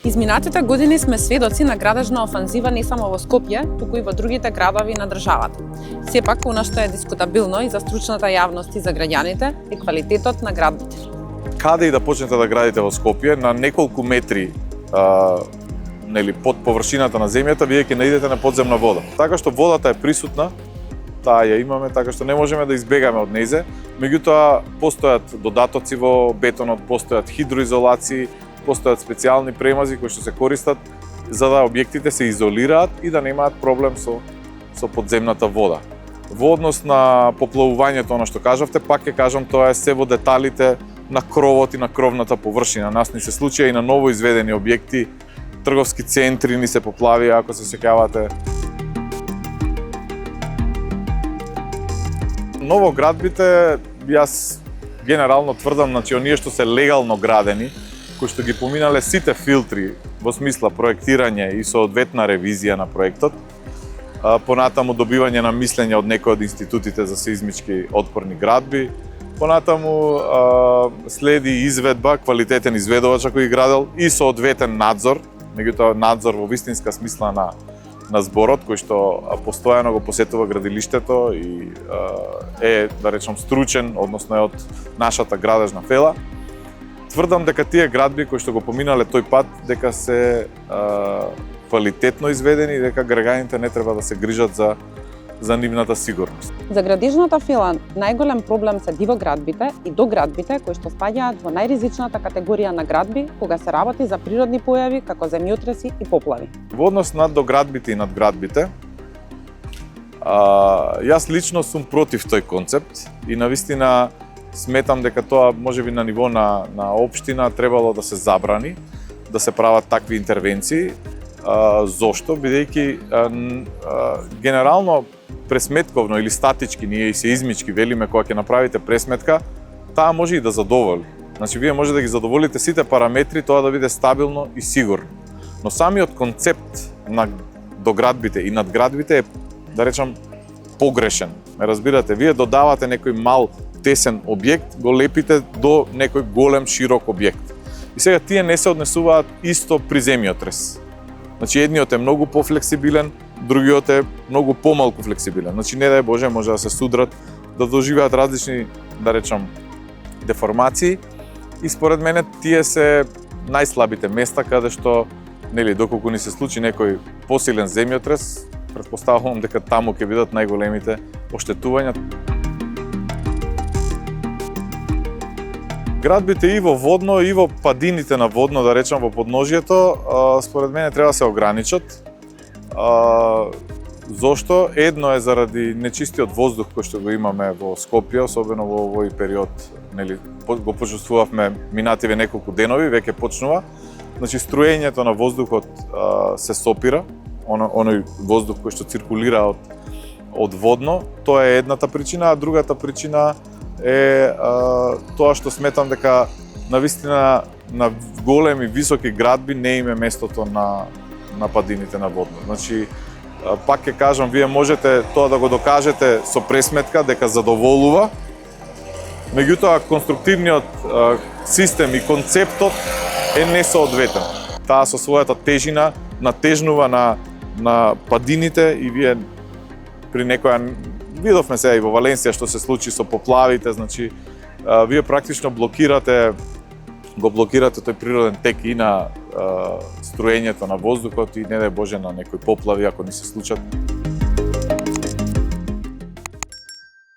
Изминатите години сме сведоци на градежна офанзива не само во Скопје, туку и во другите градови на државата. Сепак, она што е дискутабилно и за стручната јавност и за граѓаните е квалитетот на градбите. Каде и да почнете да градите во Скопје, на неколку метри под површината на земјата, вие ќе наидете на подземна вода. Така што водата е присутна, таа ја имаме, така што не можеме да избегаме од нејзе. Меѓутоа, постојат додатоци во бетонот, постојат хидроизолации, постојат специјални премази кои што се користат за да објектите се изолираат и да немаат проблем со подземната вода. Во однос на поплавувањето, она што кажавте, пак ќе кажам, тоа е се во деталите на кровот и на кровната површина. Нас ни се случија и на ново изведени објекти, трговски центри ни се поплавија, ако се сеќавате. Новоградбите, јас генерално тврдам, значи оние што се легално градени, кои што ги поминале сите филтри во смисла проектирање и соодветна ревизија на проектот, понатаму добивање на мислење од некои од институтите за сеизмички отпорни градби, понатаму следи изведба, квалитетен изведувач ако ги градел и соодветен надзор, меѓутоа надзор во вистинска смисла на зборот кој што постојано го посетува градилиштето и е, да речам, стручен, односно е од нашата градежна фела. Тврдам дека тие градби кои што го поминале тој пат, дека се квалитетно изведени и дека граѓаните не треба да се грижат за нивната сигурност. За градежната фела најголем проблем се дивоградбите и доградбите кои што спаѓаат во најризичната категорија на градби кога се работи за природни појави како земјотреси и поплави. Во однос на доградбите и надградбите, јас лично сум против тој концепт и навистина сметам дека тоа можеби на ниво на општина требало да се забрани, да се прават такви интервенции. Зошто? Бидејќи генерално пресметковно или статички, ние и сеизмички велиме кога ќе направите пресметка, таа може и да задоволи. Значи, вие може да ги задоволите сите параметри, тоа да биде стабилно и сигурно. Но самиот концепт на доградбите и надградбите е, да речам, погрешен. Ме разбирате, вие додавате некој мал тесен објект, го лепите до некој голем широк објект. И сега тие не се однесуваат исто при земјотрес. Значи, едниот е многу пофлексибилен, другиот е многу помалку флексибилен. Значи, не дај Боже, може да се судрат, да доживеат различни, да речам, деформации. И според мене тие се најслабите места каде што, нели, доколку ни се случи некој посилен земјотрес, претпоставувам дека таму ќе бидат најголемите оштетувања. Градбите и во водно, и во падините на водно, да речам, во подножјето, според мене треба да се ограничат. Зошто? Едно е заради нечистиот воздух кој што го имаме во Скопје, особено во овој период, нели, го почувствувавме минативе неколку денови, веќе почнува. Значи, струењето на воздухот се сопира, оној воздух кој што циркулира од водно, тоа е едната причина, а другата причина е тоа што сметам дека навистина на големи високи градби не име местото на падините на водно. Значи, пак ќе кажам, вие можете тоа да го докажете со пресметка дека задоволува, меѓутоа конструктивниот систем и концептот е несоодветен. Таа со својата тежина натежнува на падините и вие при некоја видовме сега и во Валенсија што се случи со поплавите, значи вие практично го блокирате тој природен тек и на струењето на воздухот и не дај Боже на некои поплави ако ни се случат.